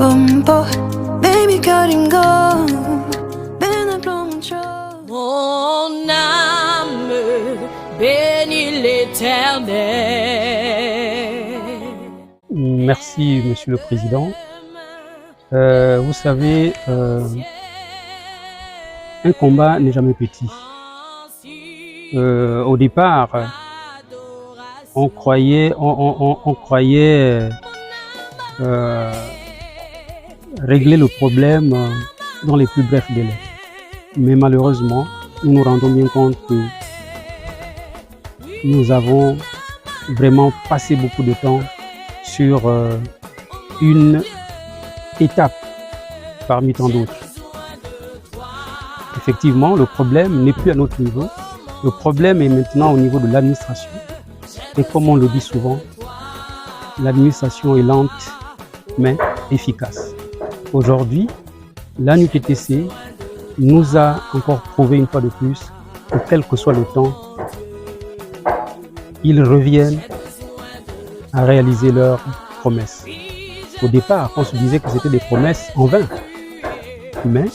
bumbo, baby cutting go, ben mon âme bénit l'Éternel. Merci, Monsieur le Président. Vous savez, un combat n'est jamais petit. Au départ, on croyait régler le problème dans les plus brefs délais. Mais malheureusement, nous nous rendons bien compte que nous avons vraiment passé beaucoup de temps sur une étape parmi tant d'autres. Effectivement, le problème n'est plus à notre niveau. Le problème est maintenant au niveau de l'administration. Et comme on le dit souvent, l'administration est lente mais efficace. Aujourd'hui, l'ANUTTC nous a encore prouvé une fois de plus que quel que soit le temps, ils reviennent à réaliser leurs promesses. Au départ, on se disait que c'était des promesses en vain. Mais,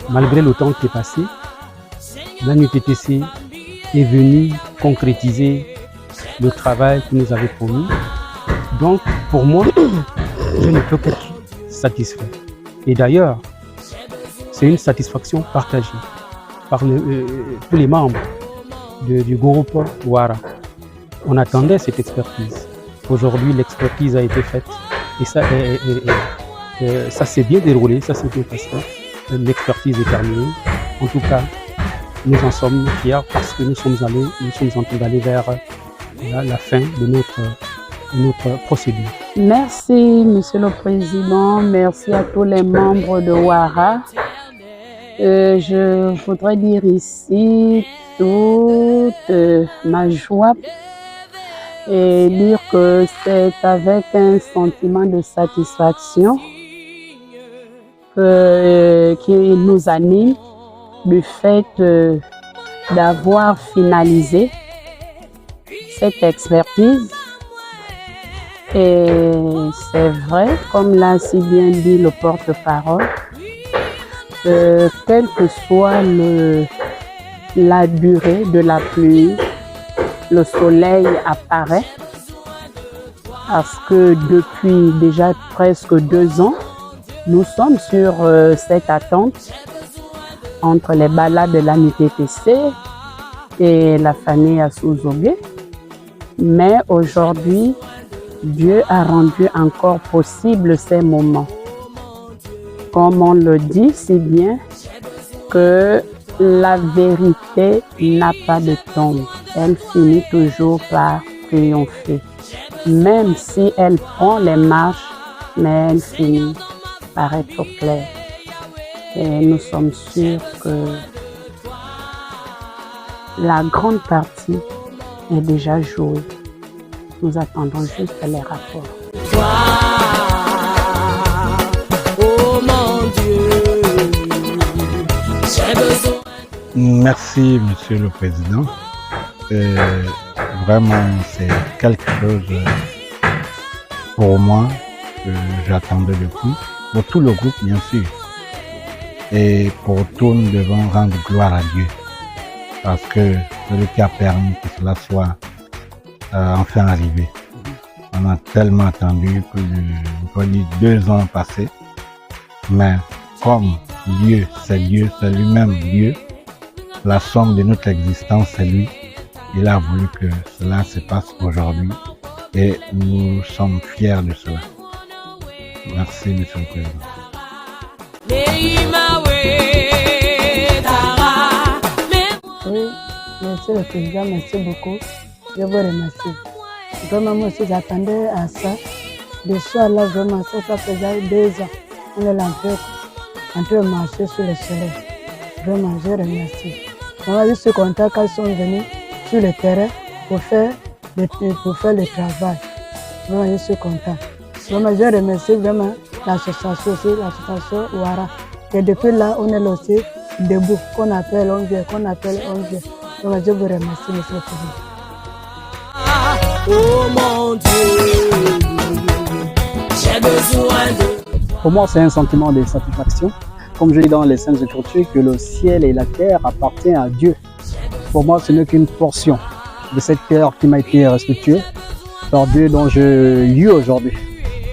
malgré le temps qui est passé, l'ANUTTC est venu concrétiser le travail qu'il nous avait promis. Donc, pour moi, je ne peux qu'être satisfait. Et d'ailleurs, c'est une satisfaction partagée par tous les membres du groupe Ouara. On attendait cette expertise. Aujourd'hui, l'expertise a été faite et ça s'est bien déroulé, ça s'est bien passé. L'expertise est terminée. En tout cas, nous en sommes fiers parce que nous sommes en train d'aller vers la fin de notre procédure. Merci, Monsieur le Président. Merci à tous les membres de Ouara. Je voudrais dire ici toute ma joie et dire que c'est avec un sentiment de satisfaction qui nous anime du fait d'avoir finalisé cette expertise. Et c'est vrai, comme l'a si bien dit le porte-parole, quelle que soit la durée de la pluie, le soleil apparaît parce que depuis déjà presque 2 ans, nous sommes sur cette attente entre les balades de l'ANUTTC et la famille Assouzogé. Mais aujourd'hui, Dieu a rendu encore possible ces moments. Comme on le dit si bien, que la vérité n'a pas de tombe. Elle finit toujours par triompher. Même si elle prend les marches, mais elle finit par être claire. Et nous sommes sûrs que la grande partie est déjà jouée. Nous attendons juste les rapports. Oh mon Dieu, j'ai besoin. Merci, Monsieur le Président. Vraiment, c'est quelque chose pour moi que j'attendais depuis. Pour tout le groupe, bien sûr. Et pour tout, nous devons rendre gloire à Dieu. Parce que c'est lui qui a permis que cela soit enfin arrivé. On a tellement attendu que, on peut dire, 2 ans passés. Mais comme Dieu, c'est lui-même Dieu, la somme de notre existence, c'est lui. Il a voulu que cela se passe aujourd'hui et nous sommes fiers de cela. Merci, Monsieur le Président. Oui, Monsieur le Président, merci beaucoup. Je vous remercie. Vraiment, moi aussi, j'attendais à ça. De soir là, vraiment, ça faisait 2 ans. On est là en train de marcher sur le soleil. Vraiment, je remercie. Moi, je suis content quand ils sont venus sur le terrain pour faire le travail. Vraiment, je suis content. Vraiment, je remercie vraiment l'association aussi, l'association Ouara. Et depuis là, on est là aussi debout, qu'on appelle, on vient. Donc, je vous remercie, Monsieur le Président. Oh mon Dieu, j'ai besoin de Pour moi, c'est un sentiment de satisfaction. Comme je dis dans les Saintes Écritures, que le ciel et la terre appartiennent à Dieu. Pour moi, ce n'est qu'une portion de cette terre qui m'a été restituée par Dieu dont je vis aujourd'hui.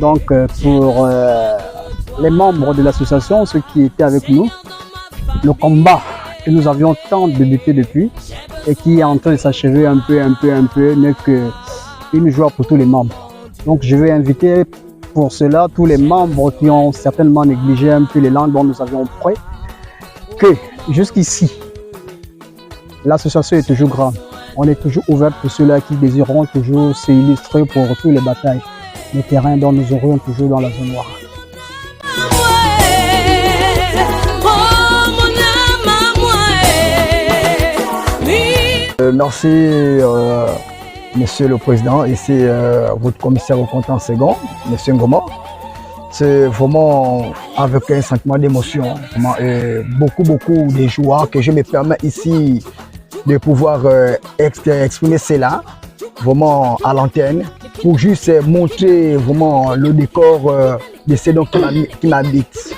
Donc, pour les membres de l'association, ceux qui étaient avec nous, le combat que nous avions tant débuté depuis et qui est en train de s'achever un peu, n'est qu'une joie pour tous les membres. Donc, je vais inviter pour cela tous les membres qui ont certainement négligé un peu les langues dont nous avions prêt, que jusqu'ici, l'association est toujours grande. On est toujours ouvert pour ceux-là qui désireront toujours s'illustrer pour toutes les batailles, les terrains dont nous aurions toujours dans la zone noire. Merci, Monsieur le Président, et c'est votre commissaire au compte en second, Monsieur Ngoma. C'est vraiment avec un sentiment d'émotion, beaucoup de joie que je me permets ici de pouvoir exprimer cela vraiment à l'antenne pour juste montrer vraiment le décor de ce dont qui m'habite.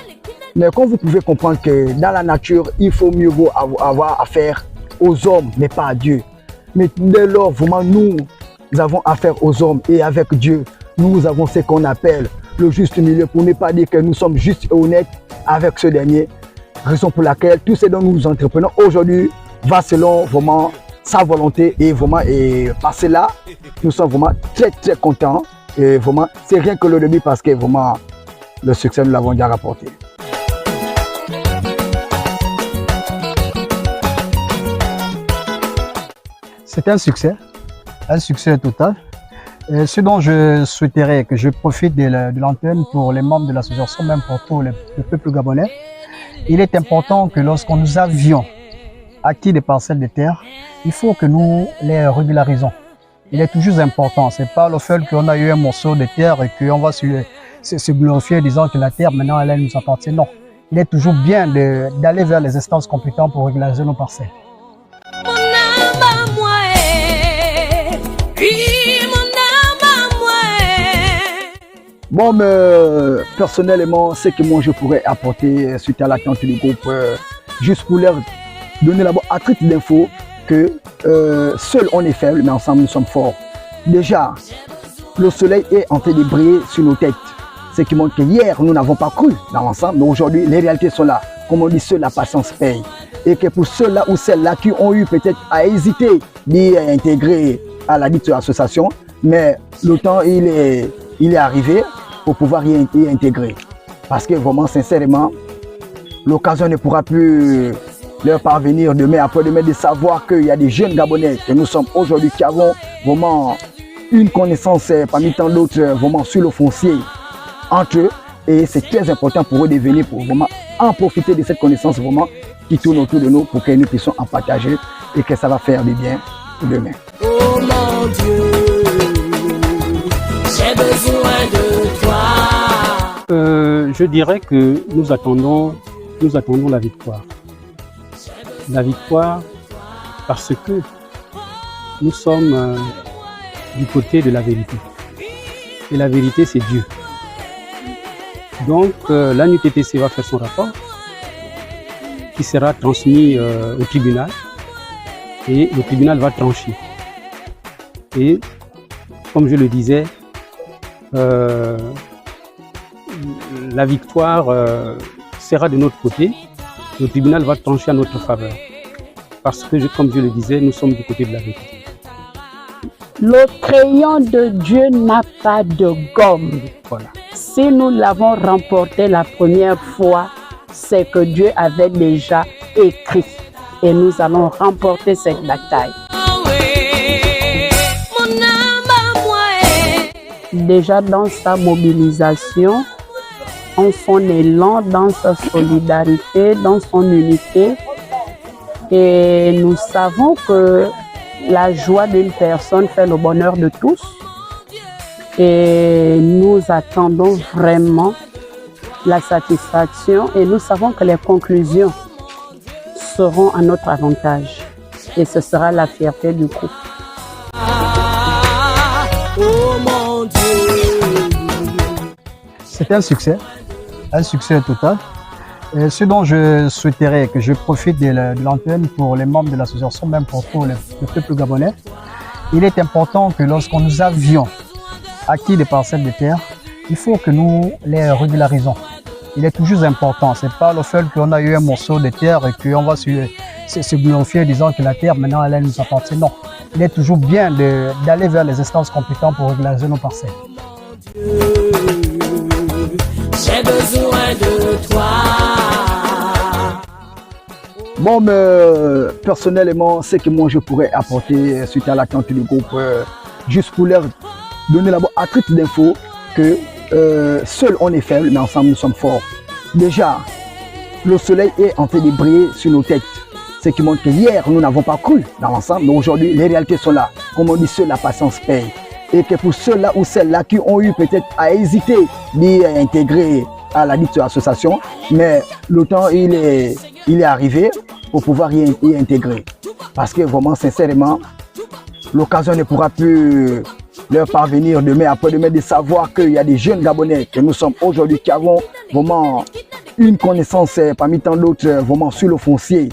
Mais comme vous pouvez comprendre que dans la nature, il faut mieux avoir affaire aux hommes, mais pas à Dieu. Mais dès lors, vraiment, nous avons affaire aux hommes et avec Dieu, nous avons ce qu'on appelle le juste milieu pour ne pas dire que nous sommes justes et honnêtes avec ce dernier. Raison pour laquelle tout ce dont nous entreprenons aujourd'hui va selon vraiment sa volonté et vraiment par cela, nous sommes vraiment très contents et vraiment c'est rien que le début parce que vraiment le succès nous l'avons déjà rapporté. C'est un succès total. Et ce dont je souhaiterais que je profite de l'antenne pour les membres de l'association, même pour tout le peuple gabonais, il est important que lorsque nous avions acquis des parcelles de terre, il faut que nous les régularisons. Il est toujours important, c'est pas le fait qu'on a eu un morceau de terre et qu'on va se glorifier disant que la terre maintenant elle nous appartient. Non, il est toujours bien d'aller vers les instances compétentes pour régulariser nos parcelles. Bon, mais personnellement, ce que moi je pourrais apporter suite à l'attente du groupe, juste pour leur donner d'abord à titre d'info que seul on est faible, mais ensemble nous sommes forts. Déjà, le soleil est en train de briller sur nos têtes. Ce qui montre que hier, nous n'avons pas cru dans l'ensemble, mais aujourd'hui, les réalités sont là. Comme on dit, seule la patience paye. Et que pour ceux-là ou celles-là qui ont eu peut-être à hésiter d'y intégrer à la dite association, mais le temps, il est arrivé pour pouvoir y intégrer. Parce que vraiment, sincèrement, l'occasion ne pourra plus leur parvenir demain, après-demain, de savoir qu'il y a des jeunes Gabonais que nous sommes aujourd'hui qui avons vraiment une connaissance parmi tant d'autres vraiment sur le foncier entre eux. Et c'est très important pour eux de venir pour vraiment en profiter de cette connaissance vraiment qui tourne autour de nous pour que nous puissions en partager et que ça va faire du bien demain. Oh mon Dieu, j'ai besoin de toi. Je dirais que nous attendons la victoire. La victoire parce que nous sommes du côté de la vérité. Et la vérité, c'est Dieu. Donc, la NUTTC va faire son rapport qui sera transmis au tribunal et le tribunal va trancher. Et comme je le disais, la victoire sera de notre côté. Le tribunal va trancher à notre faveur. Parce que, comme je le disais, nous sommes du côté de la vérité. Le crayon de Dieu n'a pas de gomme. Voilà. Si nous l'avons remporté la première fois, c'est que Dieu avait déjà écrit. Et nous allons remporter cette bataille. Déjà dans sa mobilisation, dans son élan, dans sa solidarité, dans son unité. Et nous savons que la joie d'une personne fait le bonheur de tous. Et nous attendons vraiment la satisfaction et nous savons que les conclusions seront à notre avantage. Et ce sera la fierté du groupe. Oh mon Dieu. c'était un succès total. Et ce dont je souhaiterais que je profite de l'antenne pour les membres de l'association, même pour tout le peuple gabonais, il est important que lorsqu'on nous avions acquis des parcelles de terre, il faut que nous les régularisons. Il est toujours important, c'est pas le fait qu'on a eu un morceau de terre et qu'on va se glorifier disant que la terre maintenant elle nous appartient. Non, il est toujours bien d'aller vers les instances compétentes pour régulariser nos parcelles. J'ai besoin de toi. Bon, mais personnellement, ce que moi je pourrais apporter suite à l'attente du groupe, juste pour leur donner d'abord à titre d'info que seul on est faible, mais ensemble nous sommes forts. Déjà, le soleil est en train de briller sur nos têtes. Ce qui montre que hier, nous n'avons pas cru dans l'ensemble, mais aujourd'hui, les réalités sont là. Comme on dit, seule la patience paye. Et que pour ceux-là ou celles-là qui ont eu peut-être à hésiter d'y intégrer à la dite association, mais le temps, il est arrivé pour pouvoir y intégrer. Parce que vraiment, sincèrement, l'occasion ne pourra plus leur parvenir demain, après-demain, de savoir qu'il y a des jeunes Gabonais que nous sommes aujourd'hui qui avons vraiment une connaissance parmi tant d'autres vraiment sur le foncier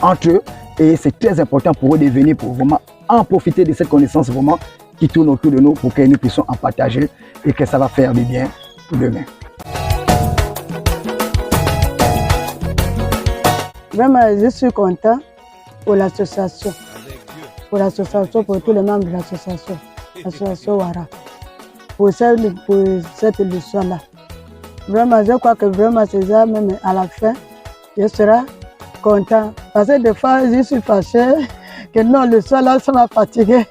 entre eux. Et c'est très important pour eux de venir pour vraiment en profiter de cette connaissance vraiment qui tourne autour de nous pour que nous puissions en partager et que ça va faire du bien pour demain. Vraiment, je suis content pour l'association. Pour l'association, pour tous les membres de l'association. L'association Wara. Pour cette édition-là. Vraiment, je crois que vraiment, c'est ça, même à la fin, je serai content. Parce que des fois, je suis fâchée que non, le sol là, ça m'a fatigué.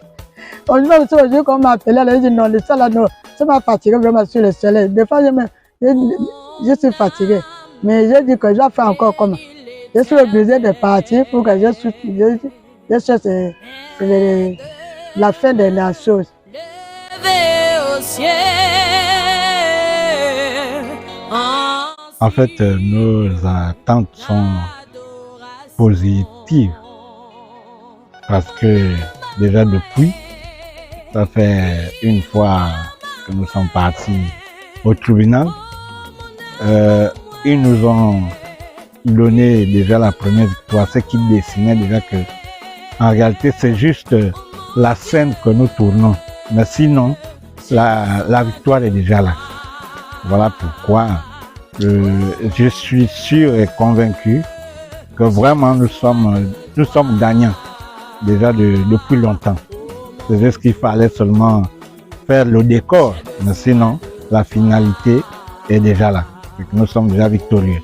Aujourd'hui, quand on m'a appelé, elle a dit non, le sol là, non, ça m'a fatigué vraiment sur le soleil. Des fois, je suis fatigué. Mais je dis que je vais faire encore comme. Je suis obligé de partir pour que je cherche la fin de la chose. En fait, nos attentes sont positives parce que déjà depuis, ça fait une fois que nous sommes partis au tribunal, ils nous ont donné déjà la première victoire, ce qui dessinait déjà que en réalité c'est juste la scène que nous tournons, mais sinon la victoire est déjà là. Voilà pourquoi je suis sûr et convaincu que vraiment nous sommes gagnants déjà depuis longtemps. C'est juste qu'il fallait seulement faire le décor, mais sinon la finalité est déjà là. Nous sommes déjà victorieux.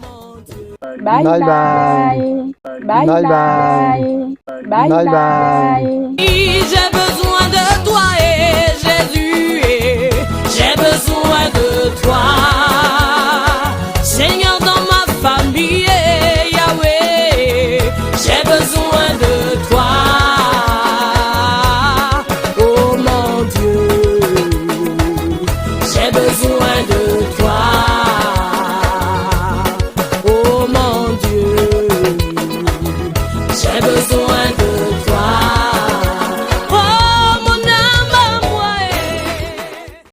Bye bye. Bye bye. Bye bye. J'ai besoin de toi et Jésus, j'ai besoin de toi. Seigneur dans ma famille, Yahweh, j'ai besoin de toi. Oh mon Dieu, j'ai besoin